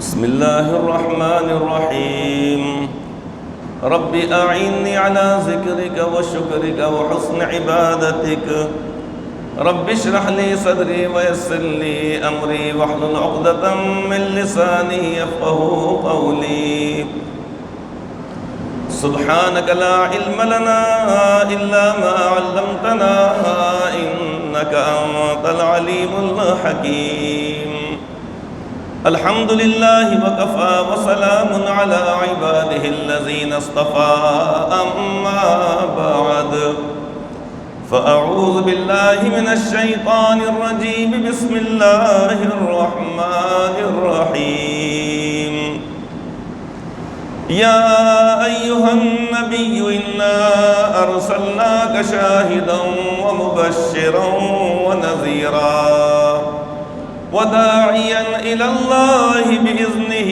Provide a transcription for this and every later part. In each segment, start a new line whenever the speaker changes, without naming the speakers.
بسم الله الرحمن الرحيم رب أعني على ذكرك وشكرك وحسن عبادتك رب اشرح لي صدري ويسر لي أمري واحلل عقدة من لساني يفقهوا قولي سبحانك لا علم لنا إلا ما علمتنا إنك أنت العليم الحكيم الحمد لله وكفى وسلام على عباده الذين اصطفى أما بعد فأعوذ بالله من الشيطان الرجيم بسم الله الرحمن الرحيم يا أيها النبي إنا أرسلناك شاهدا ومبشرا ونذيرا وداعيا إلى الله بإذنه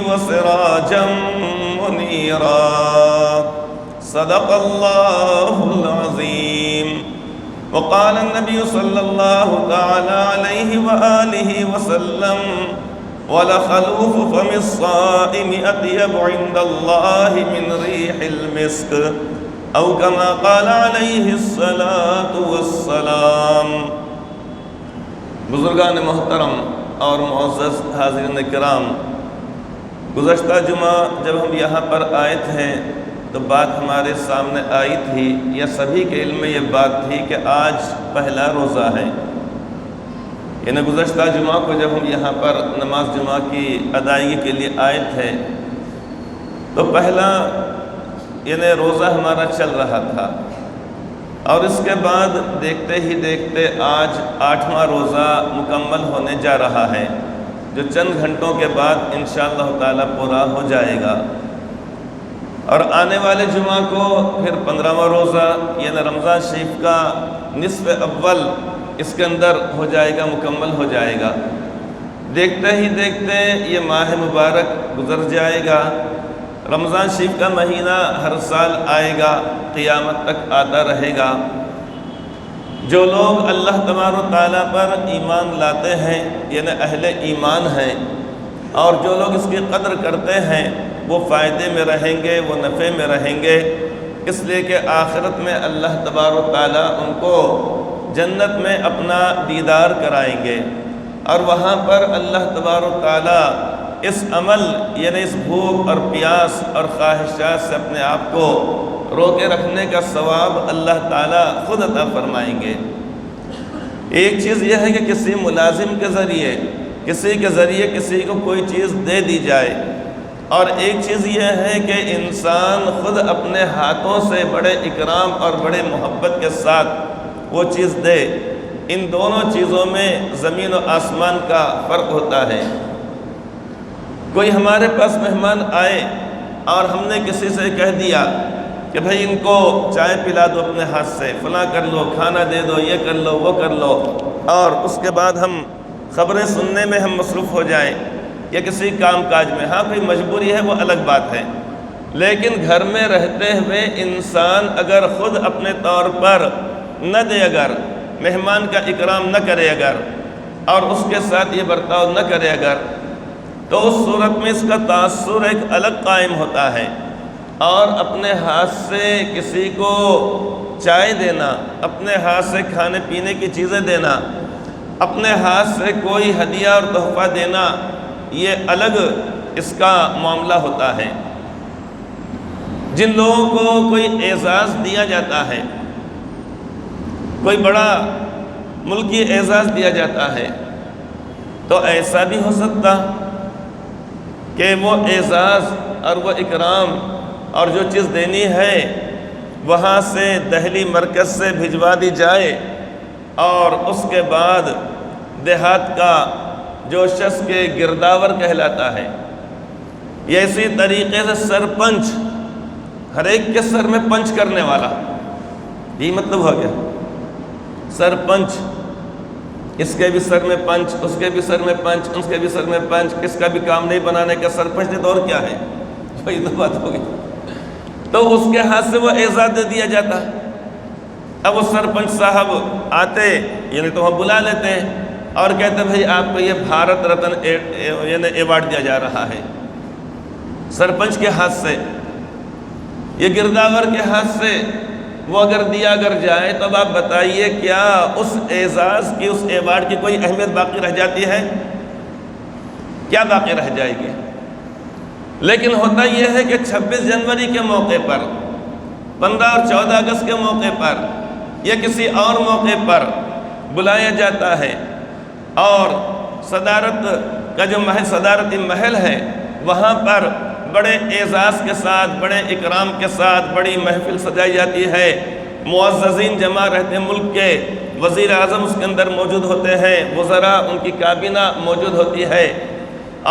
وسراجا منيرا صدق الله العظيم وقال النبي صلى الله تعالى عليه وآله وسلم ولخلوف فم الصائم أطيب عند الله من ريح المسك أو كما قال عليه الصلاة والسلام۔ بزرگان محترم اور معزز حاضرین کرام، گزشتہ جمعہ جب ہم یہاں پر آئے تھے تو بات ہمارے سامنے آئی تھی، یا سبھی کے علم میں یہ بات تھی کہ آج پہلا روزہ ہے۔ یعنی گزشتہ جمعہ کو جب ہم یہاں پر نماز جمعہ کی ادائیگی کے لیے آئے تھے تو پہلا یعنی روزہ ہمارا چل رہا تھا، اور اس کے بعد دیکھتے ہی دیکھتے آج 8واں روزہ مکمل ہونے جا رہا ہے، جو چند گھنٹوں کے بعد انشاءاللہ تعالی پورا ہو جائے گا، اور آنے والے جمعہ کو پھر 15واں روزہ یعنی رمضان شریف کا نصف اول اس کے اندر ہو جائے گا، مکمل ہو جائے گا۔ دیکھتے ہی دیکھتے یہ ماہ مبارک گزر جائے گا۔ رمضان شریف کا مہینہ ہر سال آئے گا، قیامت تک آتا رہے گا۔ جو لوگ اللہ تبارک و تعالیٰ پر ایمان لاتے ہیں یعنی اہل ایمان ہیں، اور جو لوگ اس کی قدر کرتے ہیں وہ فائدے میں رہیں گے، وہ نفع میں رہیں گے، اس لیے کہ آخرت میں اللہ تبارک و تعالیٰ ان کو جنت میں اپنا دیدار کرائیں گے، اور وہاں پر اللہ تبارک و تعالیٰ اس عمل یعنی اس بھوک اور پیاس اور خواہشات سے اپنے آپ کو روکے رکھنے کا ثواب اللہ تعالیٰ خود عطا فرمائیں گے۔ ایک چیز یہ ہے کہ کسی ملازم کے ذریعے کسی کو کوئی چیز دے دی جائے، اور ایک چیز یہ ہے کہ انسان خود اپنے ہاتھوں سے بڑے اکرام اور بڑے محبت کے ساتھ وہ چیز دے۔ ان دونوں چیزوں میں زمین و آسمان کا فرق ہوتا ہے۔ کوئی ہمارے پاس مہمان آئے اور ہم نے کسی سے کہہ دیا کہ بھائی ان کو چائے پلا دو اپنے ہاتھ سے، فلاں کر لو، کھانا دے دو، یہ کر لو، وہ کر لو، اور اس کے بعد ہم خبریں سننے میں ہم مصروف ہو جائیں یا کسی کام کاج میں۔ ہاں کوئی مجبوری ہے وہ الگ بات ہے، لیکن گھر میں رہتے ہوئے انسان اگر خود اپنے طور پر نہ دے، اگر مہمان کا اکرام نہ کرے، اگر اور اس کے ساتھ یہ برتاؤ نہ کرے اگر، تو اس صورت میں اس کا تاثر ایک الگ قائم ہوتا ہے۔ اور اپنے ہاتھ سے کسی کو چائے دینا، اپنے ہاتھ سے کھانے پینے کی چیزیں دینا، اپنے ہاتھ سے کوئی ہدیہ اور تحفہ دینا، یہ الگ اس کا معاملہ ہوتا ہے۔ جن لوگوں کو کوئی اعزاز دیا جاتا ہے، کوئی بڑا ملکی اعزاز دیا جاتا ہے، تو ایسا بھی ہو سکتا کہ وہ اعزاز اور وہ اکرام اور جو چیز دینی ہے وہاں سے دہلی مرکز سے بھجوا دی جائے، اور اس کے بعد دیہات کا جو شخص کے گرداور کہلاتا ہے، یہ اسی طریقے سے سرپنچ، ہر ایک کے سر میں پنچ کرنے والا، یہ مطلب ہو گیا سرپنچ، اس کے بھی سر میں پنچ، اس کے بھی سر میں پنچ، اس کے بھی سر میں پنچ، کس کا بھی کام نہیں بنانے کا سرپنچ نے تو اور کیا ہے، یہ تو بات ہوگی۔ تو اس کے ہاتھ سے وہ اعزاز دے دیا جاتا۔ اب وہ سرپنچ صاحب آتے یعنی تو ہم بلا لیتے ہیں اور کہتے بھائی آپ کو یہ بھارت رتن یعنی ایوارڈ دیا جا رہا ہے، سرپنچ کے ہاتھ سے، یہ گرداور کے ہاتھ سے وہ اگر جائے تو اب آپ بتائیے کیا اس اعزاز کی، اس ایوارڈ کی کوئی اہمیت باقی رہ جاتی ہے؟ کیا باقی رہ جائے گی؟ لیکن ہوتا یہ ہے کہ 26 جنوری کے موقع پر، 15 اور 14 اگست کے موقع پر یا کسی اور موقع پر بلایا جاتا ہے، اور صدارت کا جو صدارتی محل ہے وہاں پر بڑے اعزاز کے ساتھ، بڑے اکرام کے ساتھ بڑی محفل سجائی جاتی ہے، معززین جمع رہتے ہیں، ملک کے وزیر اعظم اس کے اندر موجود ہوتے ہیں، وزراء، ان کی کابینہ موجود ہوتی ہے،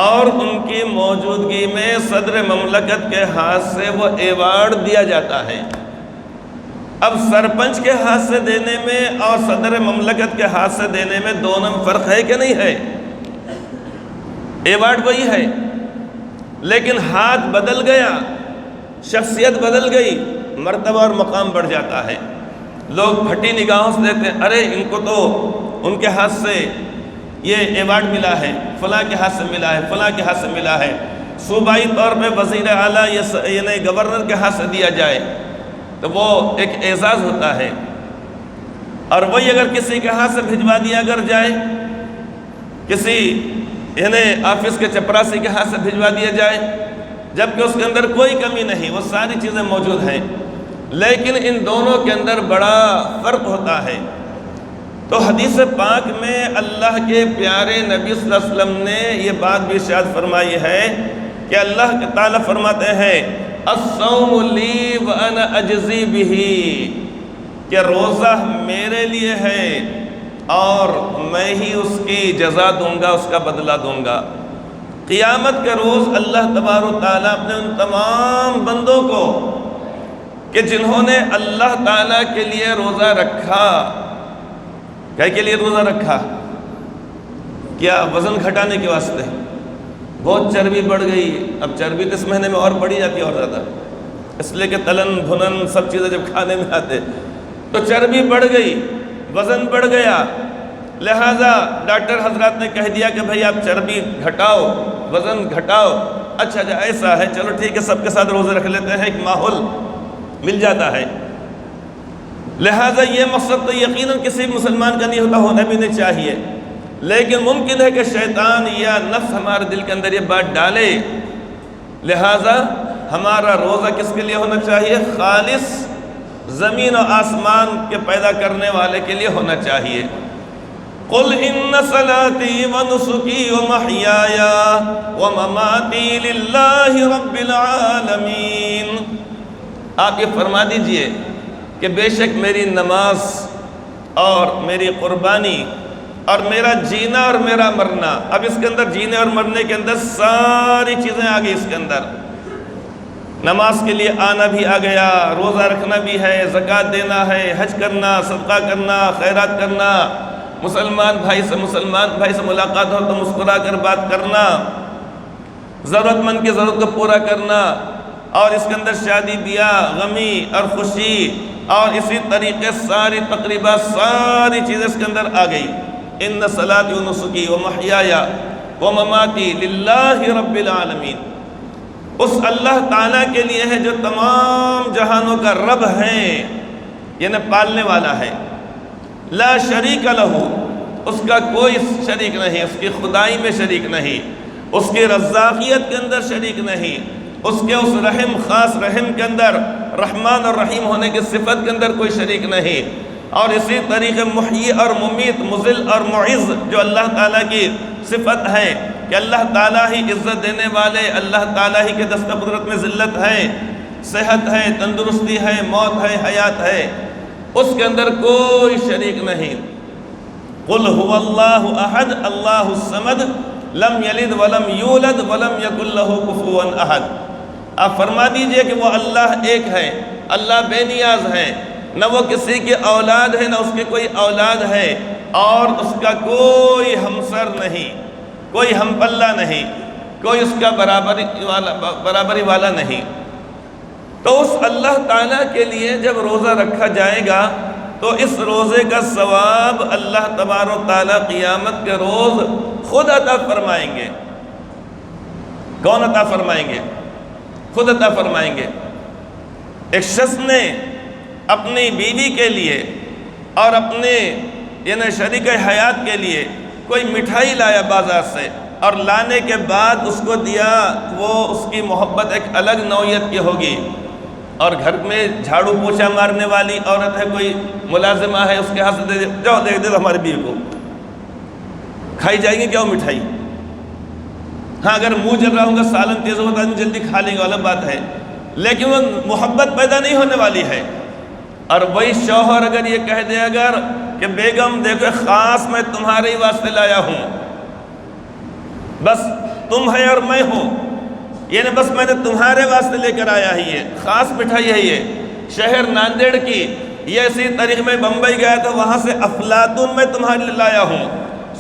اور ان کی موجودگی میں صدر مملکت کے ہاتھ سے وہ ایوارڈ دیا جاتا ہے۔ اب سرپنچ کے ہاتھ سے دینے میں اور صدر مملکت کے ہاتھ سے دینے میں دونوں میں فرق ہے کہ نہیں ہے؟ ایوارڈ وہی ہے، لیکن ہاتھ بدل گیا، شخصیت بدل گئی، مرتبہ اور مقام بڑھ جاتا ہے۔ لوگ پھٹی نگاہوں سے دیکھتے ہیں، ارے ان کو تو ان کے ہاتھ سے یہ ایوارڈ ملا ہے، فلاں کے ہاتھ سے ملا ہے، فلاں کے ہاتھ سے ملا ہے۔ صوبائی طور پہ وزیر اعلیٰ یعنی گورنر کے ہاتھ سے دیا جائے تو وہ ایک اعزاز ہوتا ہے، اور وہی اگر کسی کے ہاتھ سے بھجوا دیا اگر جائے، کسی یعنی آفس کے چپراسی کے ہاتھ سے بھجوا دیا جائے، جبکہ اس کے اندر کوئی کمی نہیں، وہ ساری چیزیں موجود ہیں، لیکن ان دونوں کے اندر بڑا فرق ہوتا ہے۔ تو حدیث پاک میں اللہ کے پیارے نبی صلی اللہ علیہ وسلم نے یہ بات بھی ارشاد فرمائی ہے کہ اللہ تعالیٰ فرماتے ہیں الصوم لی وانا اجزی بہ، کہ روزہ میرے لیے ہے اور میں ہی اس کی جزا دوں گا، اس کا بدلہ دوں گا۔ قیامت کے روز اللہ تبارک و تعالیٰ اپنے ان تمام بندوں کو کہ جنہوں نے اللہ تعالیٰ کے لیے روزہ رکھا، کیا کے لیے روزہ رکھا؟ کیا وزن گھٹانے کے واسطے؟ بہت چربی بڑھ گئی، اب چربی تو اس مہینے میں اور بڑھی جاتی ہے اور زیادہ، اس لیے کہ تلن بھنن سب چیزیں جب کھانے میں آتے تو چربی بڑھ گئی، وزن بڑھ گیا، لہٰذا ڈاکٹر حضرات نے کہہ دیا کہ بھئی آپ چربی گھٹاؤ، وزن گھٹاؤ۔ اچھا ایسا ہے، چلو ٹھیک ہے، سب کے ساتھ روزے رکھ لیتے ہیں، ایک ماحول مل جاتا ہے۔ لہٰذا یہ مقصد تو یقیناً کسی مسلمان کا نہیں ہوتا، ہونا بھی نہیں چاہیے، لیکن ممکن ہے کہ شیطان یا نفس ہمارے دل کے اندر یہ بات ڈالے، لہٰذا ہمارا روزہ کس کے لیے ہونا چاہیے؟ خالص زمین و آسمان کے پیدا کرنے والے کے لیے ہونا چاہیے۔ قُلْ إِنَّ صَلَاتِي وَنُسُكِي وَمَحْيَايَ وَمَمَاتِي لِلَّهِ رَبِّ الْعَالَمِينَ، آپ یہ فرما دیجئے کہ بے شک میری نماز اور میری قربانی اور میرا جینا اور میرا مرنا، اب اس کے اندر جینے اور مرنے کے اندر ساری چیزیں آ گئی، اس کے اندر نماز کے لیے آنا بھی آ گیا، روزہ رکھنا بھی ہے، زکوٰۃ دینا ہے، حج کرنا، صدقہ کرنا، خیرات کرنا، مسلمان بھائی سے ملاقات ہو تو مسکرا کر بات کرنا، ضرورت مند کی ضرورت کو پورا کرنا، اور اس کے اندر شادی بیاہ، غمی اور خوشی، اور اسی طریقے ساری تقریبات ساری چیزیں اس کے اندر آ گئی۔ ان صلاتی ونسکی ومحیایا ومماتی للہ رب العالمین، اس اللہ تعالیٰ کے لیے ہے جو تمام جہانوں کا رب ہے، یعنی پالنے والا ہے، لا شریک لہ، اس کا کوئی شریک نہیں، اس کی خدائی میں شریک نہیں، اس کی رزاقیت کے اندر شریک نہیں، اس کے اس رحم، خاص رحم کے اندر رحمان اور رحیم ہونے کی صفت کے اندر کوئی شریک نہیں، اور اسی طریقے محیی اور ممیت، مذل اور معز جو اللہ تعالیٰ کی صفت ہے کہ اللہ تعالیٰ ہی عزت دینے والے، اللہ تعالیٰ ہی کے دست قدرت میں ذلت ہے، صحت ہے، تندرستی ہے، موت ہے، حیات ہے، اس کے اندر کوئی شریک نہیں۔ قُلْ هُوَ اللَّهُ أَحَدٌ اللَّهُ الصَّمَدُ لَمْ يَلِدْ وَلَمْ يُولَدْ وَلَمْ يَكُنْ لَهُ كُفُوًا أَحَدٌ، آپ فرما دیجئے کہ وہ اللہ ایک ہے، اللہ بے نیاز ہے، نہ وہ کسی کی اولاد ہے، نہ اس کی کوئی اولاد ہے، اور اس کا کوئی ہمسر نہیں، کوئی ہم پلہ نہیں، کوئی اس کا برابری والا نہیں۔ تو اس اللہ تعالیٰ کے لیے جب روزہ رکھا جائے گا تو اس روزے کا ثواب اللہ تبارک و تعالیٰ قیامت کے روز خود عطا فرمائیں گے۔ کون عطا فرمائیں گے؟ خود عطا فرمائیں گے۔ ایک شخص نے اپنی بیوی کے لیے اور اپنے یعنی شریک حیات کے لیے کوئی مٹھائی لایا بازار سے، اور لانے کے بعد اس کو دیا، وہ اس کی محبت ایک الگ نوعیت کی ہوگی۔ اور گھر میں جھاڑو پوچھا مارنے والی عورت ہے، کوئی ملازمہ ہے، اس کے ہاتھ سے دے جاؤ دے دے ہماری بیوی کو، کھائی جائیں گی کیا وہ مٹھائی؟ ہاں اگر منہ جل رہا ہوگا، سالن تیز ہوگا تو جلدی کھا لیں گے، الگ بات ہے، لیکن وہ محبت پیدا نہیں ہونے والی ہے۔ اور وہی شوہر اگر یہ کہہ دے اگر کہ بیگم دیکھو خاص میں تمہارے ہی واسطے لایا ہوں، بس تم ہے اور میں ہوں، یعنی بس میں نے تمہارے واسطے لے کر آیا ہی ہے، خاص مٹھائی ہے یہ، شہر ناندیڑ کی، یہ اسی طریق میں بمبئی گیا تو وہاں سے افلاطون میں تمہارے لیے لایا ہوں،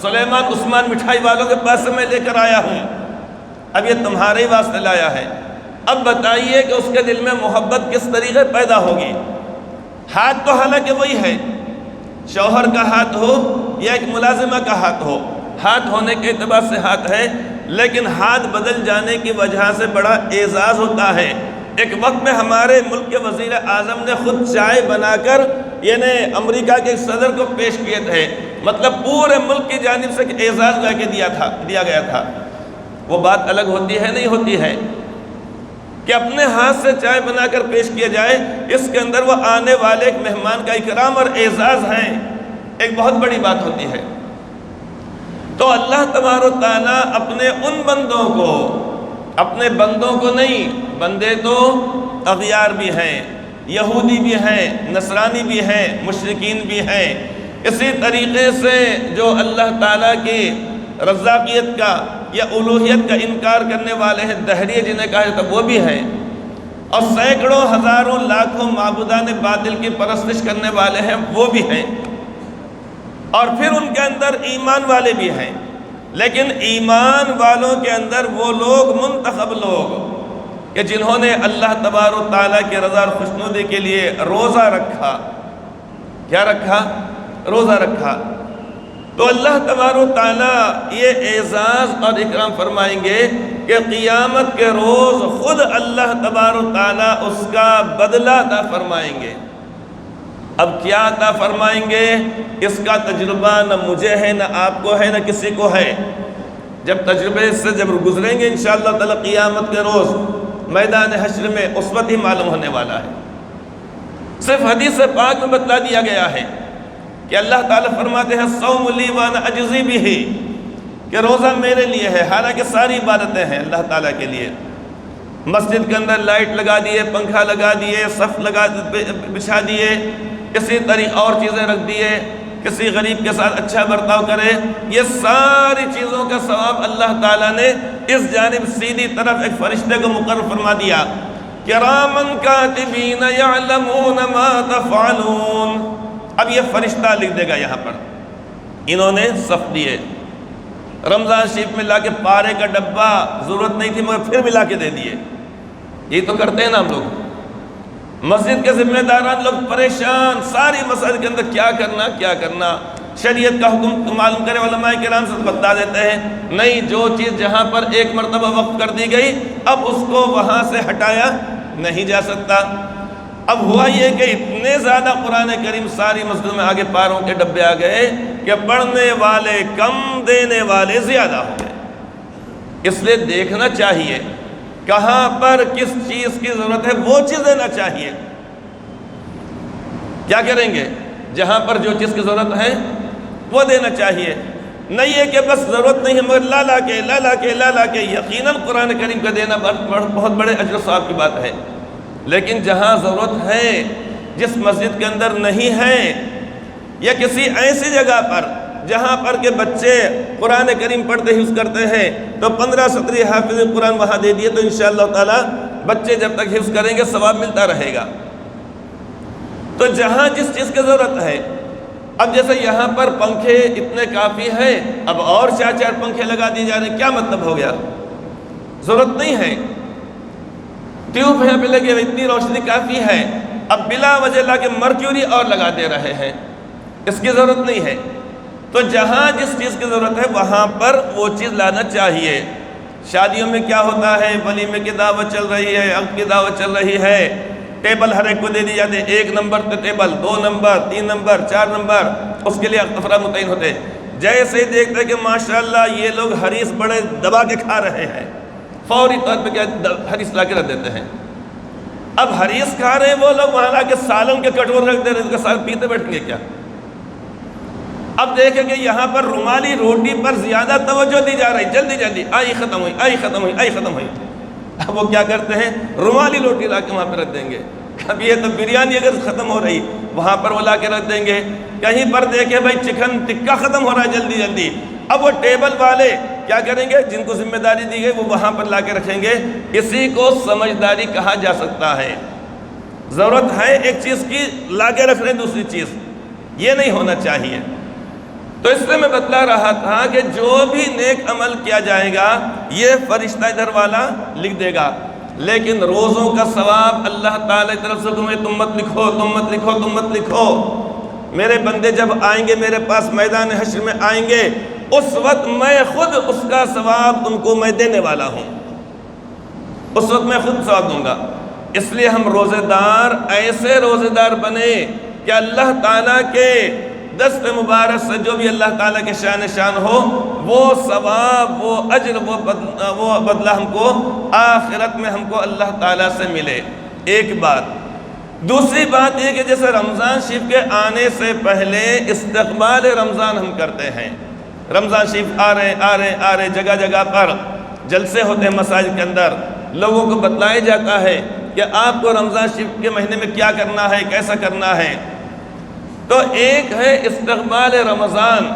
سلیمان عثمان مٹھائی والوں کے پاس سے میں لے کر آیا ہوں، اب یہ تمہارے ہی واسطے لایا ہے۔ اب بتائیے کہ اس کے دل میں محبت کس طریقے پیدا ہوگی؟ ہاتھ تو حالانکہ وہی ہے، شوہر کا ہاتھ ہو یا ایک ملازمہ کا ہاتھ ہو، ہاتھ ہونے کے اعتبار سے ہاتھ ہے، لیکن ہاتھ بدل جانے کی وجہ سے بڑا اعزاز ہوتا ہے۔ ایک وقت میں ہمارے ملک کے وزیر اعظم نے خود چائے بنا کر یعنی امریکہ کے صدر کو پیش کیے تھے، مطلب پورے ملک کی جانب سے اعزاز کر کے دیا گیا تھا۔ وہ بات الگ ہوتی ہے نہیں ہوتی ہے کہ اپنے ہاتھ سے چائے بنا کر پیش کیا جائے، اس کے اندر وہ آنے والے ایک مہمان کا اکرام اور اعزاز ہے، ایک بہت بڑی بات ہوتی ہے۔ تو اللہ تبارک و تعالیٰ اپنے ان بندوں کو، اپنے بندوں کو نہیں، بندے تو اغیار بھی ہیں، یہودی بھی ہیں، نصرانی بھی ہیں، مشرکین بھی ہیں، اسی طریقے سے جو اللہ تعالیٰ کی رزاقیت کا یا الوہیت کا انکار کرنے والے ہیں، دہریے جنہیں کہا جاتا وہ بھی ہیں، اور سینکڑوں ہزاروں لاکھوں معبودان باطل کی پرستش کرنے والے ہیں وہ بھی ہیں، اور پھر ان کے اندر ایمان والے بھی ہیں۔ لیکن ایمان والوں کے اندر وہ لوگ، منتخب لوگ کہ جنہوں نے اللہ تبارک و تعالیٰ کی رضا اور خوشنودی کے لیے روزہ رکھا، کیا رکھا؟ روزہ رکھا، تو اللہ تبارک و تعالیٰ یہ اعزاز اور اکرام فرمائیں گے کہ قیامت کے روز خود اللہ تبارک و تعالیٰ اس کا بدلہ عطا فرمائیں گے۔ اب کیا عطا فرمائیں گے؟ اس کا تجربہ نہ مجھے ہے، نہ آپ کو ہے، نہ کسی کو ہے۔ جب تجربے سے جب گزریں گے انشاءاللہ تعالیٰ قیامت کے روز میدان حشر میں، اس وقت ہی معلوم ہونے والا ہے۔ صرف حدیث پاک میں بتلا دیا گیا ہے کہ اللہ تعالیٰ فرماتے ہیں الصوم لی وانا اجزی بہ، کہ روزہ میرے لیے ہے، حالانکہ ساری عبادتیں ہیں اللہ تعالیٰ کے لیے۔ مسجد کے اندر لائٹ لگا دیے، پنکھا لگا دیے، صف بچھا دیے، کسی طریقے اور چیزیں رکھ دیے، کسی غریب کے ساتھ اچھا برتاؤ کرے، یہ ساری چیزوں کا ثواب اللہ تعالیٰ نے اس جانب سیدھی طرف ایک فرشتے کو مقرر فرما دیا، کرامن کاتبین یعلمون ما تفعلون۔ اب یہ فرشتہ لکھ دے گا یہاں پر، انہوں نے صف دیے، رمضان شریف میں لا کے پارے کا ڈبہ ضرورت نہیں تھی مگر پھر بھی لا کے دے دیے، یہ تو کرتے ہیں نا ہم لوگ۔ مسجد کے ذمہ داران لوگ پریشان، ساری مسجد کے اندر کیا کرنا، شریعت کا حکم معلوم کرے علماء کرام سے بتا دیتے ہیں نہیں، جو چیز جہاں پر ایک مرتبہ وقف کر دی گئی اب اس کو وہاں سے ہٹایا نہیں جا سکتا۔ اب ہوا یہ کہ اتنے زیادہ قرآن کریم ساری مسجدوں میں آگے پاروں کے ڈبے آ گئے کہ پڑھنے والے کم، دینے والے زیادہ ہو گئے۔ اس لیے دیکھنا چاہیے کہاں پر کس چیز کی ضرورت ہے، وہ چیز دینا چاہیے۔ کیا کریں گے؟ جہاں پر جو چیز کی ضرورت ہے وہ دینا چاہیے، نہیں ہے کہ بس ضرورت نہیں ہے مگر لا کے۔ یقیناً قرآن کریم کا دینا بہت بڑے اجر و ثواب کی بات ہے، لیکن جہاں ضرورت ہے، جس مسجد کے اندر نہیں ہے، یا کسی ایسی جگہ پر جہاں پر کہ بچے قرآن کریم پڑھتے حفظ کرتے ہیں تو 15-17 حافظ قرآن وہاں دے دیے، تو انشاءاللہ تعالی بچے جب تک حفظ کریں گے ثواب ملتا رہے گا۔ تو جہاں جس چیز کی ضرورت ہے، اب جیسے یہاں پر پنکھے اتنے کافی ہیں، اب اور 4 پنکھے لگا دیے جا رہے ہیں، کیا مطلب ہو گیا؟ ضرورت نہیں ہے، ٹیوب یہاں پہ لگے ہوئے، اتنی روشنی کافی ہے، اب بلا وجہ لا کے مرکیوری اور لگا دے رہے ہیں، اس کی ضرورت نہیں ہے۔ تو جہاں جس چیز کی ضرورت ہے وہاں پر وہ چیز لانا چاہیے۔ شادیوں میں کیا ہوتا ہے، ولیمے کی دعوت چل رہی ہے، عقد کی دعوت چل رہی ہے، ٹیبل ہر ایک کو دے دی جاتے ہیں، 1 نمبر پہ ٹیبل، 2 نمبر، 3 نمبر، 4 نمبر، اس کے لیے افراد متعین ہوتے ہیں۔ جیسے ہی دیکھتے ہیں کہ ماشاءاللہ یہ لوگ حریص بڑے دبا کے کھا رہے ہیں، فوری طور پہ کیا حریص لا کے رکھ دیتے ہیں۔ اب حریص کھا رہے ہیں وہ لوگ، وہاں لا کے سالن کے کٹور رکھ دے رہے ہیں، اس کا سالن پیتے بیٹھیں گے کیا؟ اب دیکھیں کہ یہاں پر رومالی روٹی پر زیادہ توجہ دی جا رہی، جلدی جلدی آئی ختم ہوئی، آئی ختم ہوئی، آئی ختم ہوئی۔ اب وہ کیا کرتے ہیں، رومالی روٹی لا کے وہاں پہ رکھ دیں گے۔ اب یہ تو بریانی اگر ختم ہو رہی وہاں پر وہ لا کے رکھ دیں گے۔ کہیں پر دیکھیں بھائی چکن ٹکا ختم ہو رہا ہے جلدی جلدی، اب وہ ٹیبل والے کیا کریں گے، جن کو ذمہ داری دی گئی وہ وہاں پر لا کے رکھیں گے۔ اسی کو سمجھداری کہا جا سکتا ہے۔ ضرورت ہے ایک چیز کی، لا کے رکھ رہے ہیں دوسری چیز، یہ نہیں ہونا چاہیے۔ تو اس سے میں بتلا رہا تھا کہ جو بھی نیک عمل کیا جائے گا یہ فرشتہ ادھر والا لکھ دے گا، لیکن روزوں کا ثواب اللہ تعالی کی طرف سے تم مت لکھو، تم مت لکھو، تم مت لکھو۔ میرے بندے جب آئیں گے میرے پاس میدان حشر میں آئیں گے، اس وقت میں خود اس کا ثواب ان کو میں دینے والا ہوں، اس وقت میں خود ثواب دوں گا۔ اس لیے ہم روزے دار ایسے روزے دار بنے کہ اللہ تعالیٰ کے دست مبارک سے جو بھی اللہ تعالیٰ کے شان ہو، وہ ثواب، وہ اجر، وہ بدلہ ہم کو آخرت میں ہم کو اللہ تعالیٰ سے ملے۔ ایک بات۔ دوسری بات یہ کہ جیسے رمضان شریف کے آنے سے پہلے استقبال رمضان ہم کرتے ہیں، رمضان شریف آ رہے جگہ جگہ پر جلسے ہوتے ہیں، مساجد کے اندر لوگوں کو بتلایا جاتا ہے کہ آپ کو رمضان شریف کے مہینے میں کیا کرنا ہے، کیسا کرنا ہے۔ تو ایک ہے استقبال رمضان،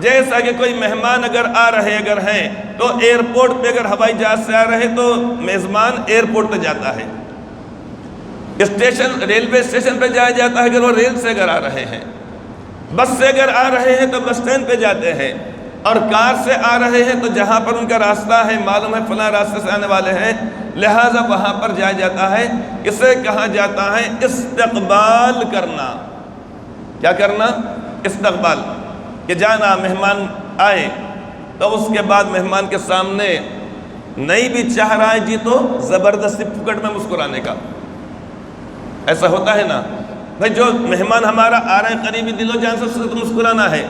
جیسا کہ کوئی مہمان اگر آ رہے ہیں تو ایئرپورٹ پہ اگر ہوائی جہاز سے آ رہے تو میزبان ایئرپورٹ پہ جاتا ہے، ریلوے اسٹیشن پہ جایا جاتا ہے اگر وہ ریل سے اگر آ رہے ہیں، بس سے اگر آ رہے ہیں تو بس اسٹینڈ پہ جاتے ہیں، اور کار سے آ رہے ہیں تو جہاں پر ان کا راستہ ہے معلوم ہے فلاں راستے سے آنے والے ہیں، لہٰذا وہاں پر جایا جاتا ہے۔ اسے کہا جاتا ہے استقبال کرنا۔ کیا کرنا؟ استقبال، کہ جانا مہمان آئے تو اس کے بعد مہمان کے سامنے نہیں بھی چاہ رہا ہے جی تو زبردستی پھکٹ میں مسکرانے کا۔ ایسا ہوتا ہے نا بھائی، جو مہمان ہمارا آ رہا ہے قریبی دل و جان سے، اس سے تو مسکرانا ہے،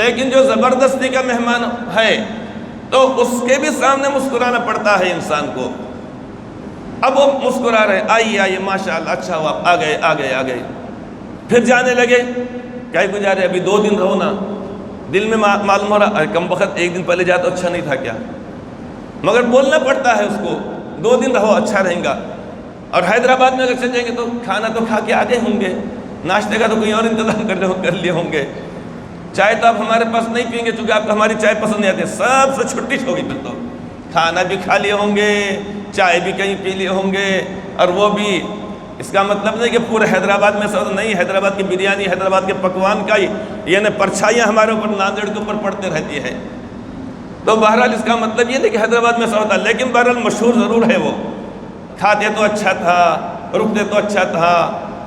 لیکن جو زبردستی کا مہمان ہے تو اس کے بھی سامنے مسکرانا پڑتا ہے انسان کو۔ اب وہ مسکرا رہے، آئیے ماشاءاللہ اچھا ہوا، آ گئے، پھر جانے لگے، کیا گزارے ابھی 2 دن رہو نا۔ دل میں معلوم ہو رہا کم وقت 1 دن پہلے جاتا تو اچھا نہیں تھا کیا، مگر بولنا پڑتا ہے اس کو 2 دن رہو اچھا رہیں گا۔ اور حیدرآباد میں اگر چل جائیں گے تو کھانا تو کھا کے آگے ہوں گے، ناشتے کا تو کوئی اور انتظام کر لیے ہوں گے، چائے تو آپ ہمارے پاس نہیں پئیں گے چونکہ آپ کو ہماری چائے پسند نہیں آتی، سب سے چھٹی ہوگی، پھر تو کھانا بھی کھا لیے ہوں گے، چائے بھی کہیں پی لیے ہوں گے، اور وہ بھی اس کا مطلب نہیں کہ پورے حیدرآباد میں سب نہیں، حیدرآباد کی بریانی، حیدرآباد کے پکوان کا یعنی پرچھائیاں ہمارے اوپر ناندیڑ کے اوپر پڑتے رہتی ہے۔ تو بہرحال اس کا مطلب یہ نہیں کہ حیدرآباد میں ایسا ہوتا، لیکن بہرحال مشہور ضرور ہے وہ، کھاتے تو اچھا تھا، رکتے تو اچھا تھا،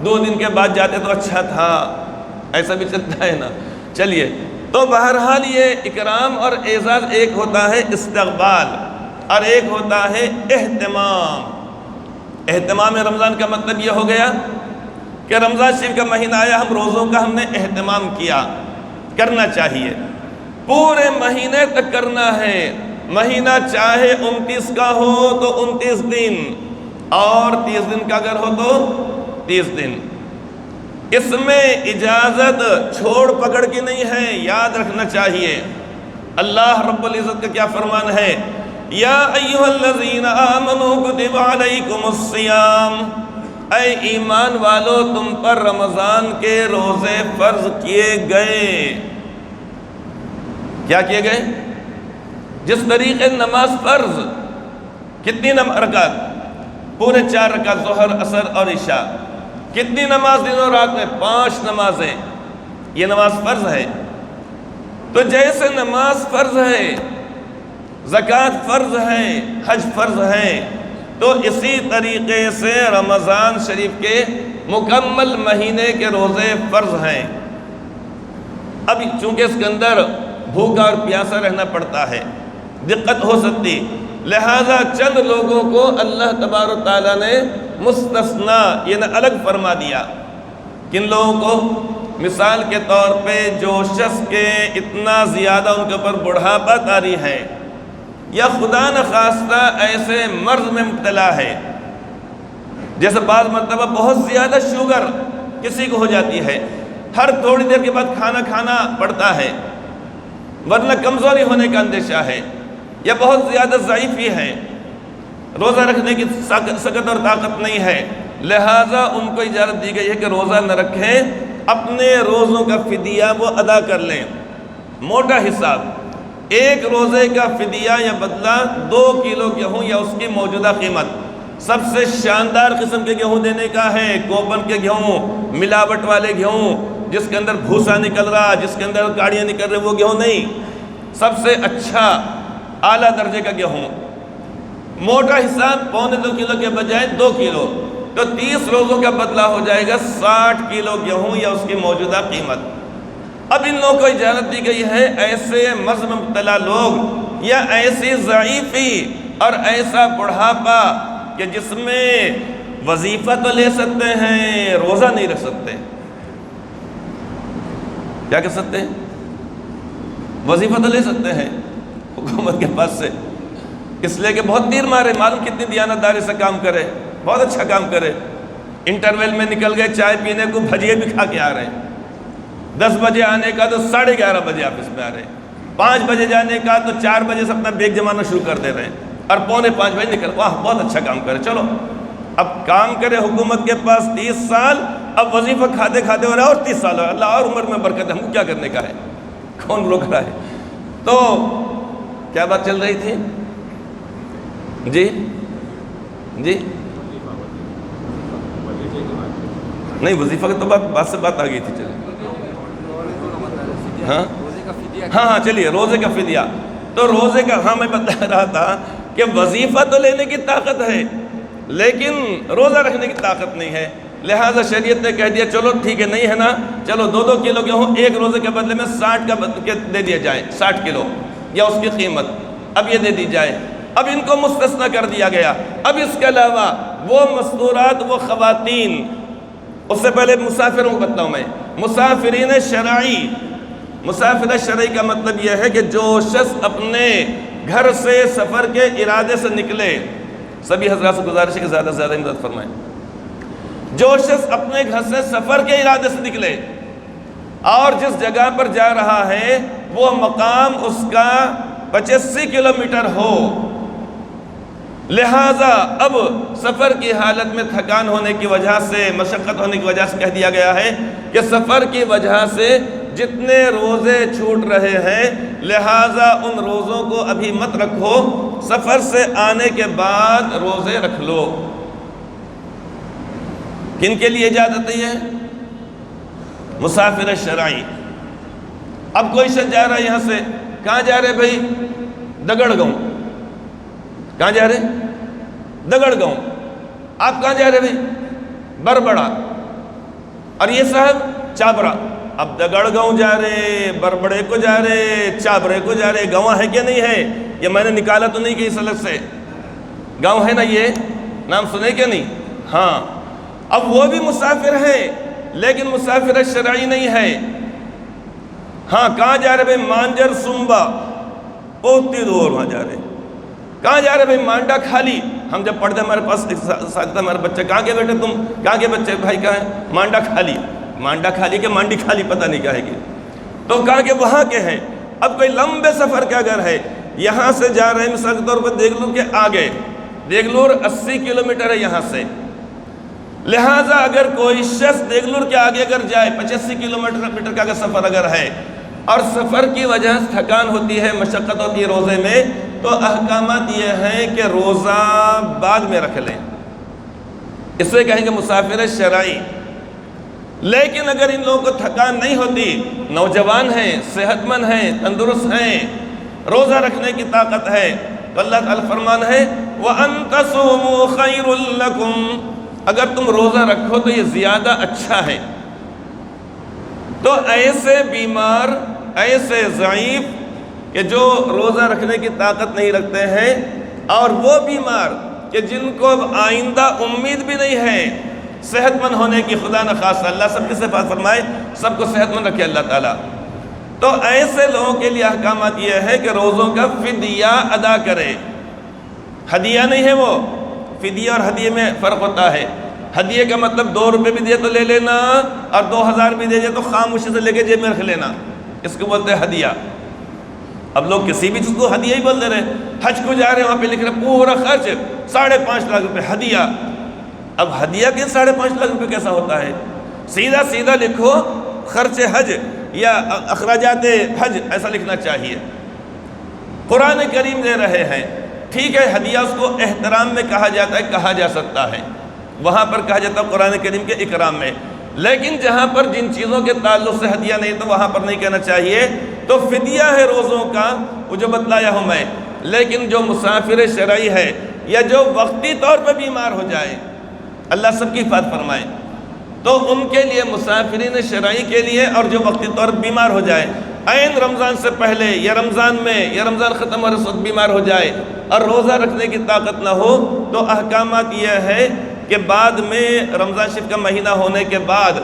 2 دن کے بعد جاتے تو اچھا تھا، ایسا بھی چلتا ہے نا۔ چلیے، تو بہرحال یہ اکرام اور اعزاز ایک ہوتا ہے استقبال اور ایک ہوتا ہے اہتمام۔ اہتمام رمضان کا مطلب یہ ہو گیا کہ رمضان شریف کا مہینہ آیا، ہم روزوں کا ہم نے اہتمام کیا، کرنا چاہیے، پورے مہینے تک کرنا ہے۔ مہینہ چاہے 29 کا ہو تو 29 دن، اور 30 دن کا اگر ہو تو 30 دن۔ اس میں اجازت چھوڑ پکڑ کی نہیں ہے، یاد رکھنا چاہیے۔ اللہ رب العزت کا کیا فرمان ہے، یا ایھا الذین آمنوا کتب علیکم الصیام، اے ایمان والو تم پر رمضان کے روزے فرض کیے گئے۔ کیا کیے گئے؟ جس طریقے نماز فرض، کتنی رکعت؟ پورے 4 رکعت، ظہر، عصر اور عشاء۔ کتنی نماز دن اور رات میں؟ 5 نمازیں، یہ نماز فرض ہے۔ تو جیسے نماز فرض ہے، زکوٰۃ فرض ہے، حج فرض ہے، تو اسی طریقے سے رمضان شریف کے مکمل مہینے کے روزے فرض ہیں۔ اب چونکہ اس کے اندر بھوکا اور پیاسا رہنا پڑتا ہے، دقت ہو سکتی، لہذا چند لوگوں کو اللہ تبارک و تعالیٰ نے مستثنا یعنی الگ فرما دیا۔ کن لوگوں کو؟ مثال کے طور پہ جو شخص کے اتنا زیادہ ان کے اوپر بڑھاپا طاری ہے، یا خدا نخواستہ ایسے مرض میں مبتلا ہے، جیسے بعض مرتبہ بہت زیادہ شوگر کسی کو ہو جاتی ہے، ہر تھوڑی دیر کے بعد کھانا کھانا پڑتا ہے، ورنہ کمزوری ہونے کا اندیشہ ہے، یا بہت زیادہ ضعیفی ہے، روزہ رکھنے کی سکت اور طاقت نہیں ہے، لہٰذا ان کو اجازت دی گئی ہے کہ روزہ نہ رکھیں، اپنے روزوں کا فدیہ وہ ادا کر لیں۔ موٹا حساب، ایک روزے کا فدیہ یا بدلہ 2 کلو گیہوں یا اس کی موجودہ قیمت، سب سے شاندار قسم کے گیہوں دینے کا ہے، کوپن کے گیہوں، ملاوٹ والے گیہوں، جس کے اندر بھوسا نکل رہا، جس کے اندر کاڑیاں نکل رہے، وہ گیہوں نہیں، سب سے اچھا اعلیٰ درجے کا گیہوں۔ موٹا حساب 2.25 کلو کے بجائے 2 کلو، تو 30 روزوں کا بدلہ ہو جائے گا 60 کلو گیہوں یا اس کی موجودہ قیمت۔ اب ان لوگوں کو اجازت دی گئی ہے، ایسے مرض میں مبتلا لوگ یا ایسی ضعیفی اور ایسا بڑھاپا کہ جس میں وظیفہ تو لے سکتے ہیں، روزہ نہیں رکھ سکتے، کیا کر سکتے ہیں؟ وظیفہ تو لے سکتے ہیں حکومت کے پاس سے، اس لیے کہ بہت تیر مارے، معلوم کتنی دیانتداری سے کام کرے، بہت اچھا کام کرے، انٹرول میں نکل گئے چائے پینے کو، بھجیے بھی کھا کے آ رہے ہیں، 10 بجے آنے کا تو 11:30 بجے آفس میں آ رہے ہیں، 5 بجے جانے کا تو 4 بجے سے اپنا بیگ جمانا شروع کر دے رہے ہیں، اور 4:45 بجے نکل، واہ بہت اچھا کام کرے، چلو اب کام کرے حکومت کے پاس 30 سال، اب وظیفہ کھاتے کھاتے ہو رہا ہے اور 30 سال ہو رہا ہے، اللہ اور عمر میں برکت ہے، ہم کو کیا کرنے کا ہے، کون روک رہا ہے؟ تو کیا بات چل رہی تھی؟ جی جی نہیں، وظیفہ کی تو بات سے بات آ گئی تھی، چلے ہاں چلیے، روزے کا فدیہ، تو روزے کا، ہاں میں بتا رہا تھا کہ وظیفہ تو لینے کی طاقت ہے لیکن روزہ رکھنے کی طاقت نہیں ہے، لہٰذا شریعت نے کہہ دیا چلو ٹھیک ہے، نہیں ہے نا، چلو 2 کلو گیہوں ایک روزے کے بدلے میں 60 کا دے دیا جائے، 60 کلو یا اس کی قیمت اب یہ دے دی جائے۔ اب ان کو مستثنیٰ کر دیا گیا۔ اب اس کے علاوہ وہ مستورات، وہ خواتین، اس سے پہلے مسافروں کو بتاؤں میں، مسافرین شرعی، مسافر شرعی کا مطلب یہ ہے کہ جو شخص اپنے گھر سے سفر کے ارادے سے نکلے، سبھی حضرات سے گزارش ہے کہ زیادہ سے زیادہ امداد فرمائیں، جو شخص اپنے گھر سے سفر کے ارادے سے نکلے اور جس جگہ پر جا رہا ہے وہ مقام اس کا 85 کلومیٹر ہو، لہٰذا اب سفر کی حالت میں تھکان ہونے کی وجہ سے، مشقت ہونے کی وجہ سے کہہ دیا گیا ہے کہ سفر کی وجہ سے جتنے روزے چھوٹ رہے ہیں لہٰذا ان روزوں کو ابھی مت رکھو، سفر سے آنے کے بعد روزے رکھ لو۔ کن کے لیے اجازت ہے؟ مسافر شرعی۔ اب کوئی شخص جا رہا ہے یہاں سے، کہاں جا رہے بھائی؟ دگڑ گاؤں۔ کہاں جا رہے؟ دگڑ گاؤں۔ آپ کہاں جا رہے بھائی؟ بربڑا۔ اور یہ صاحب چابرا۔ اب دگڑ گاؤں جا رہے، بربڑے کو جا رہے، چابرے کو جا رہے، گاؤں ہے کہ نہیں ہے؟ یہ میں نے نکالا تو نہیں کہ اس سلک سے، گاؤں ہے نا، یہ نام سنے کہ نہیں؟ ہاں۔ اب وہ بھی مسافر ہے لیکن مسافر شرعی نہیں ہے۔ ہاں کہاں جا رہے بھائی؟ مانجر سنبا، اتنی دور وہاں جا رہے۔ کہاں جا رہے بھائی؟ مانڈا کھالی۔ ہم جب پڑھتے ہمارے پاس ایک ساتھ تھا، ہمارے بچے، کہاں کے بیٹے تم؟ کہاں کے بچے بھائی؟ کہاں ہیں؟ مانڈا کھالی۔ مانڈا کھالی کہ مانڈی کھالی پتہ نہیں کہے گی، تو کہاں کے؟ وہاں کے ہیں۔ اب کوئی لمبے سفر کا اگر ہے، یہاں سے جا رہے ہیں مثال کے طور پر دیگلور کے آگے، دیگلور 80 کلومیٹر ہے یہاں سے، لہٰذا اگر کوئی شخص دیگلور کے آگے اگر جائے، 85 کلومیٹر کا اگر سفر اگر ہے اور سفر کی وجہ سے تھکان ہوتی ہے، مشقت ہوتی ہے روزے میں، تو احکامات یہ ہیں کہ روزہ بعد میں رکھ لیں، اس سے کہیں گے مسافر شرعی۔ لیکن اگر ان لوگوں کو تھکان نہیں ہوتی، نوجوان ہیں، صحت مند ہیں، تندرست ہیں، روزہ رکھنے کی طاقت ہے، تو اللہ تعالیٰ فرمان ہے وَأَن تَصُومُوا خَيْرٌ لَكُمْ، اگر تم روزہ رکھو تو یہ زیادہ اچھا ہے۔ تو ایسے بیمار، ایسے ضعیف کہ جو روزہ رکھنے کی طاقت نہیں رکھتے ہیں، اور وہ بیمار کہ جن کو اب آئندہ امید بھی نہیں ہے صحت مند ہونے کی، خدا نخواستہ اللہ سب کی حفاظت فرمائے، سب کو صحت مند رکھے اللہ تعالیٰ، تو ایسے لوگوں کے لیے احکامات یہ ہے کہ روزوں کا فدیہ ادا کرے۔ ہدیہ نہیں ہے وہ، فدیہ اور ہدیے میں فرق ہوتا ہے۔ ہدیے کا مطلب 2 روپے بھی دے تو لے لینا، اور 2000 بھی دے تو خاموشی سے لے کے جیب میں رکھ لینا، اس کو بولتے ہیں ہدیہ۔ اب لوگ کسی بھی چیز کو ہدیہ ہی بول دے رہے، حج کو جا رہے ہیں وہاں پہ لکھ رہے پورا خرچ 5.5 لاکھ روپے ہدیہ۔ اب ہدیہ کے 5.5 لاکھ روپے کیسا ہوتا ہے؟ سیدھا سیدھا لکھو خرچ حج یا اخراجات حج، ایسا لکھنا چاہیے۔ قرآن کریم دے رہے ہیں، ٹھیک ہے ہدیہ اس کو احترام میں کہا جاتا ہے، کہا جا سکتا ہے، وہاں پر کہا جاتا ہے قرآن کریم کے اکرام میں، لیکن جہاں پر جن چیزوں کے تعلق سے ہدیہ نہیں تو وہاں پر نہیں کہنا چاہیے۔ تو فدیہ ہے روزوں کا، وہ جو بتلایا ہوں میں، لیکن جو مسافر شرعی ہے یا جو وقتی طور پر بیمار ہو جائے، اللہ سب کی حفاظت فرمائے، تو ان کے لیے، مسافرین شرعی کے لیے، اور جو وقتی طور پر بیمار ہو جائے، عین رمضان سے پہلے یا رمضان میں یا رمضان ختم ہونے سے بیمار ہو جائے اور روزہ رکھنے کی طاقت نہ ہو، تو احکامات یہ ہے کہ بعد میں رمضان شریف کا مہینہ ہونے کے بعد،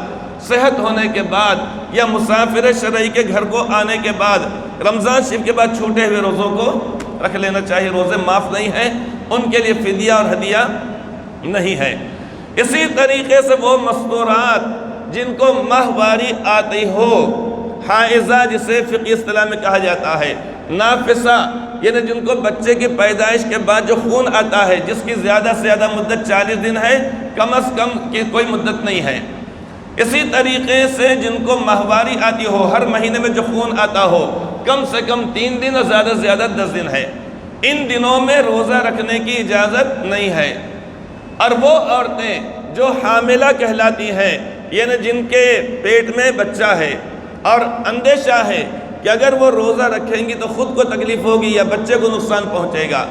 صحت ہونے کے بعد، یا مسافر شرعی کے گھر کو آنے کے بعد، رمضان شریف کے بعد چھوٹے ہوئے روزوں کو رکھ لینا چاہیے۔ روزے معاف نہیں ہیں، ان کے لیے فدیہ اور ہدیہ نہیں ہے۔ اسی طریقے سے وہ مستورات جن کو ماہواری آتی ہو، حائضہ جسے فقہی اصطلاح میں کہا جاتا ہے، نافسہ یعنی جن کو بچے کی پیدائش کے بعد جو خون آتا ہے، جس کی زیادہ سے زیادہ مدت 40 دن ہے، کم از کم کی کوئی مدت نہیں ہے۔ اسی طریقے سے جن کو ماہواری آتی ہو، ہر مہینے میں جو خون آتا ہو، کم سے کم 3 دن اور زیادہ سے زیادہ 10 دن ہے، ان دنوں میں روزہ رکھنے کی اجازت نہیں ہے۔ اور وہ عورتیں جو حاملہ کہلاتی ہیں، یعنی جن کے پیٹ میں بچہ ہے اور اندیشہ ہے کہ اگر وہ روزہ رکھیں گی تو خود کو تکلیف ہوگی یا بچے کو نقصان پہنچے گا،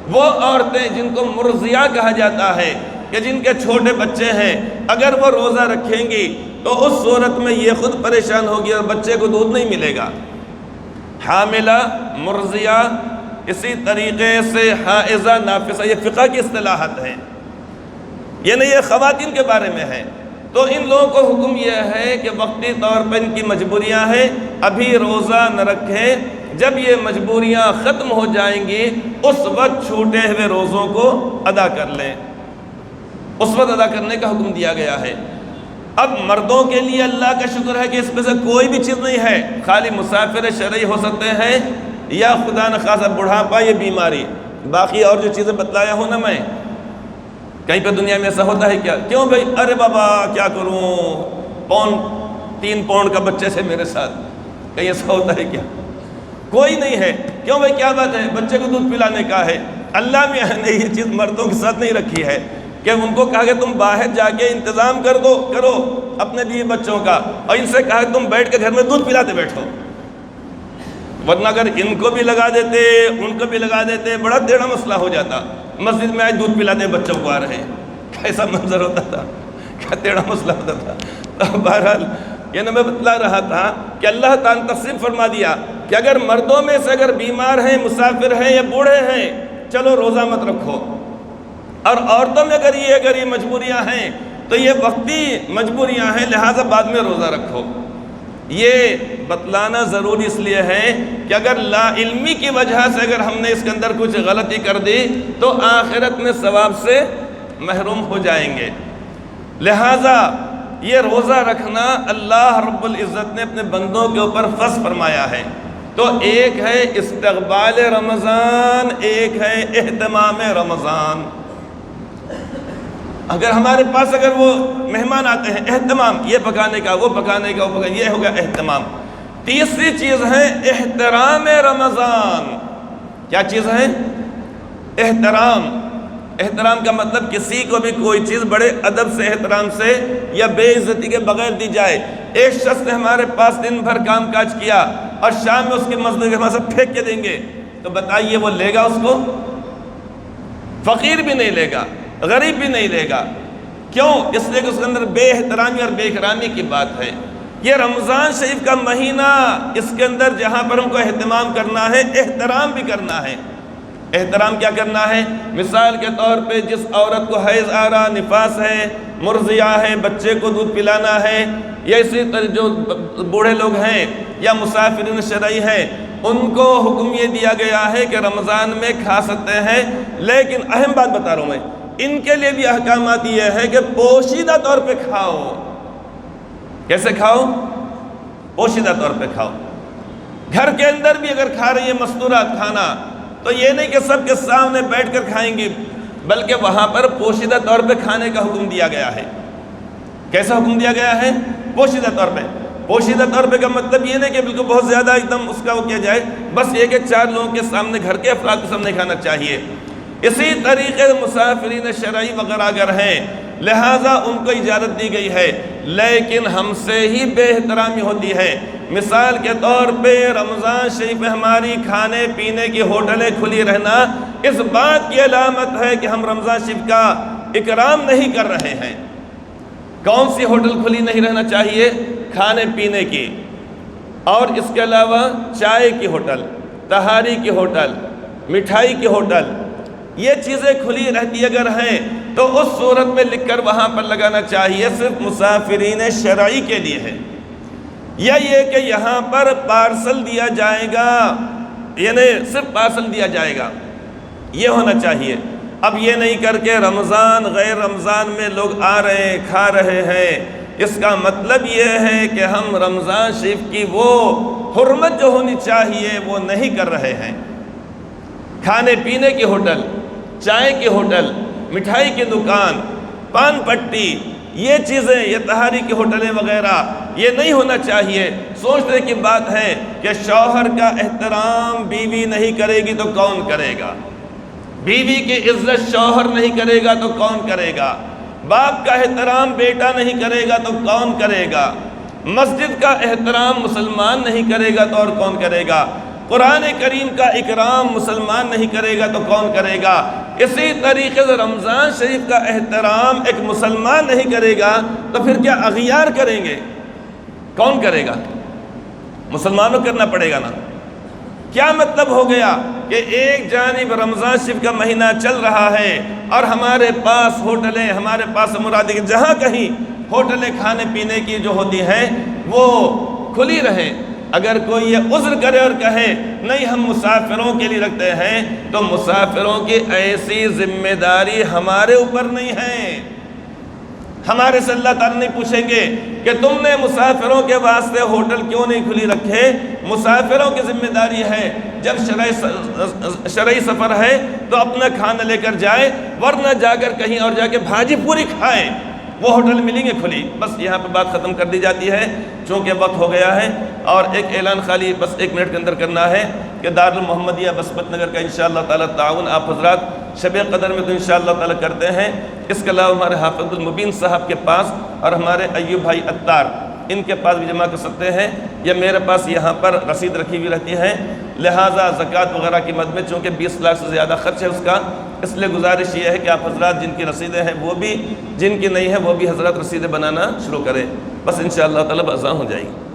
وہ عورتیں جن کو مرضیہ کہا جاتا ہے کہ جن کے چھوٹے بچے ہیں، اگر وہ روزہ رکھیں گی تو اس صورت میں یہ خود پریشان ہوگی اور بچے کو دودھ نہیں ملے گا۔ حاملہ، مرضیہ، اسی طریقے سے حائضہ، نافسہ، یہ فقہ کی اصطلاحات ہیں، یعنی یہ خواتین کے بارے میں ہے۔ تو ان لوگوں کو حکم یہ ہے کہ وقتی طور پر ان کی مجبوریاں ہیں، ابھی روزہ نہ رکھیں، جب یہ مجبوریاں ختم ہو جائیں گی اس وقت چھوٹے ہوئے روزوں کو ادا کر لیں، اس وقت ادا کرنے کا حکم دیا گیا ہے۔ اب مردوں کے لیے اللہ کا شکر ہے کہ اس میں سے کوئی بھی چیز نہیں ہے، خالی مسافر شرعی ہو سکتے ہیں یا خدا نخواستہ بڑھاپا یا بیماری، باقی اور جو چیزیں بتلایا ہوں نا میں، کہیں پہ دنیا میں ایسا ہوتا ہے کیا؟ کیوں بھائی؟ ارے بابا کیا کروں، 3 پاؤنڈ کا بچے سے میرے ساتھ، کہیں ایسا ہوتا ہے کیا؟ کوئی نہیں ہے۔ کیوں بھائی کیا بات ہے؟ بچے کو دودھ پلانے کا ہے۔ اللہ نے یہ چیز مردوں کے ساتھ نہیں رکھی ہے کہ ان کو کہا کہ تم باہر جا کے انتظام کرو اپنے لیے بچوں کا، اور ان سے کہا کہ تم بیٹھ کے گھر میں دودھ پلاتے بیٹھو، ورنہ اگر ان کو بھی لگا دیتے ان کو بھی لگا دیتے بڑا ٹیڑھا مسئلہ ہو جاتا۔ مسجد میں آج دودھ پلاتے بچوں کو آ رہے ہیں، کیسا منظر ہوتا تھا، کیا ٹیڑھا مسئلہ ہوتا تھا۔ تو بہرحال یہ میں بتلا رہا تھا کہ اللہ تعالیٰ نے تقسیم فرما دیا کہ اگر مردوں میں سے اگر بیمار ہیں، مسافر ہیں یا بوڑھے ہیں، چلو روزہ مت رکھو، اور عورتوں میں اگر یہ مجبوریاں ہیں تو یہ وقتی مجبوریاں ہیں، لہٰذا بعد میں روزہ رکھو۔ یہ بتلانا ضروری اس لیے ہے کہ اگر لا علمی کی وجہ سے اگر ہم نے اس کے اندر کچھ غلطی کر دی تو آخرت میں ثواب سے محروم ہو جائیں گے۔ لہٰذا یہ روزہ رکھنا اللہ رب العزت نے اپنے بندوں کے اوپر فرض فرمایا ہے۔ تو ایک ہے استقبال رمضان، ایک ہے اہتمام رمضان۔ اگر ہمارے پاس اگر وہ مہمان آتے ہیں، اہتمام، یہ پکانے کا، وہ پکانے کا، وہ پکانے، یہ ہوگا اہتمام۔ تیسری چیز ہے احترام رمضان۔ کیا چیز ہے؟ احترام۔ احترام کا مطلب کسی کو بھی کوئی چیز بڑے ادب سے، احترام سے یا بے عزتی کے بغیر دی جائے۔ ایک شخص نے ہمارے پاس دن بھر کام کاج کیا اور شام میں اس کی مزدوری ہمارے سب پھینک کے دیں گے، تو بتائیے وہ لے گا اس کو؟ فقیر بھی نہیں لے گا، غریب بھی نہیں لے گا۔ کیوں؟ اس لیے کہ اس کے اندر بے احترامی اور بے اکرامی کی بات ہے۔ یہ رمضان شریف کا مہینہ، اس کے اندر جہاں پر ہم کو اہتمام کرنا ہے، احترام بھی کرنا ہے۔ احترام کیا کرنا ہے؟ مثال کے طور پہ جس عورت کو حیض آ رہا، نفاس ہے، مرضعہ ہے، بچے کو دودھ پلانا ہے، یا اسی طرح جو بوڑھے لوگ ہیں یا مسافرین شرعی ہیں، ان کو حکم یہ دیا گیا ہے کہ رمضان میں کھا سکتے ہیں، لیکن اہم بات بتا رہا ہوں میں، ان کے لیے بھی احکامات یہ ہے کہ پوشیدہ طور پہ کھاؤ۔ کیسے کھاؤ؟ پوشیدہ طور پہ کھاؤ۔ گھر کے اندر بھی اگر کھا رہی ہے مستورات کھانا، تو یہ نہیں کہ سب کے سامنے بیٹھ کر کھائیں گی، بلکہ وہاں پر پوشیدہ طور پہ کھانے کا حکم دیا گیا ہے۔ کیسا حکم دیا گیا ہے؟ پوشیدہ طور پہ۔ پوشیدہ طور پہ کا مطلب یہ نہیں کہ بالکل بہت زیادہ ایک دم اس کا وہ کیا جائے، بس یہ کہ 4 لوگوں کے سامنے، گھر کے افراد کے سامنے کھانا چاہیے۔ اسی طریقے سے مسافرین شرعی وغیرہ اگر ہیں، لہٰذا ان کو اجازت دی گئی ہے، لیکن ہم سے ہی بے احترامی ہوتی ہے۔ مثال کے طور پہ رمضان شریف میں ہماری کھانے پینے کی ہوٹلیں کھلی رہنا اس بات کی علامت ہے کہ ہم رمضان شریف کا اکرام نہیں کر رہے ہیں۔ کون سی ہوٹل کھلی نہیں رہنا چاہیے؟ کھانے پینے کی، اور اس کے علاوہ چائے کی ہوٹل، تہاری کی ہوٹل، مٹھائی کی ہوٹل، یہ چیزیں کھلی رہتی اگر ہیں تو اس صورت میں لکھ کر وہاں پر لگانا چاہیے صرف مسافرین شرعی کے لیے ہے، یا یہ کہ یہاں پر پارسل دیا جائے گا، یعنی صرف پارسل دیا جائے گا، یہ ہونا چاہیے۔ اب یہ نہیں کر کے رمضان غیر رمضان میں لوگ آ رہے ہیں، کھا رہے ہیں، اس کا مطلب یہ ہے کہ ہم رمضان شریف کی وہ حرمت جو ہونی چاہیے وہ نہیں کر رہے ہیں۔ کھانے پینے کی ہوٹل، چائے کی ہوٹل، مٹھائی کی دکان، پان پٹی، یہ چیزیں، یہ تہاری کی ہوٹلیں وغیرہ، یہ نہیں ہونا چاہیے۔ سوچنے کی بات ہے کہ شوہر کا احترام بیوی نہیں کرے گی تو کون کرے گا؟ بیوی کی عزت شوہر نہیں کرے گا تو کون کرے گا؟ باپ کا احترام بیٹا نہیں کرے گا تو کون کرے گا؟ مسجد کا احترام مسلمان نہیں کرے گا تو اور کون کرے گا؟ قرآن کریم کا اکرام مسلمان نہیں کرے گا تو کون کرے گا؟ اسی طریقے سے رمضان شریف کا احترام ایک مسلمان نہیں کرے گا تو پھر کیا اغیار کریں گے؟ کون کرے گا؟ مسلمانوں کرنا پڑے گا نا۔ کیا مطلب ہو گیا کہ ایک جانب رمضان شریف کا مہینہ چل رہا ہے اور ہمارے پاس ہوٹلیں، ہمارے پاس مراد کہ جہاں کہیں ہوٹلیں کھانے پینے کی جو ہوتی ہیں وہ کھلی رہے۔ اگر کوئی یہ عذر کرے اور کہے نہیں ہم مسافروں کے لیے رکھتے ہیں، تو مسافروں کی ایسی ذمہ داری ہمارے اوپر نہیں ہے۔ ہمارے سے اللہ تعالیٰ نہیں پوچھیں گے کہ تم نے مسافروں کے واسطے ہوٹل کیوں نہیں کھلی رکھے۔ مسافروں کی ذمہ داری ہے جب شرعی سفر ہے تو اپنا کھانا لے کر جائے، ورنہ جا کر کہیں اور جا کے بھاجی پوری کھائے، وہ ہوٹل ملیں گے کھلی۔ بس یہاں پہ بات ختم کر دی جاتی ہے چونکہ وقت ہو گیا ہے، اور ایک اعلان خالی بس 1 منٹ کے اندر کرنا ہے کہ دارالمحمدیہ بسمت نگر کا انشاءاللہ تعالیٰ تعاون آپ حضرات شب قدر میں تو انشاءاللہ تعالیٰ کرتے ہیں۔ اس کے علاوہ ہمارے حافظ المبین صاحب کے پاس اور ہمارے ایوب بھائی عطار، ان کے پاس بھی جمع کر سکتے ہیں، یا میرے پاس یہاں پر رسید رکھی ہوئی رہتی ہے۔ لہٰذا زکوٰۃ وغیرہ کی مد میں چونکہ 20 لاکھ سے زیادہ خرچ ہے اس کا، اس لیے گزارش یہ ہے کہ آپ حضرات جن کی رسیدیں ہیں وہ بھی، جن کی نہیں ہے وہ بھی حضرات رسیدیں بنانا شروع کریں، بس انشاءاللہ تعالیٰ اذان ہو جائے گی۔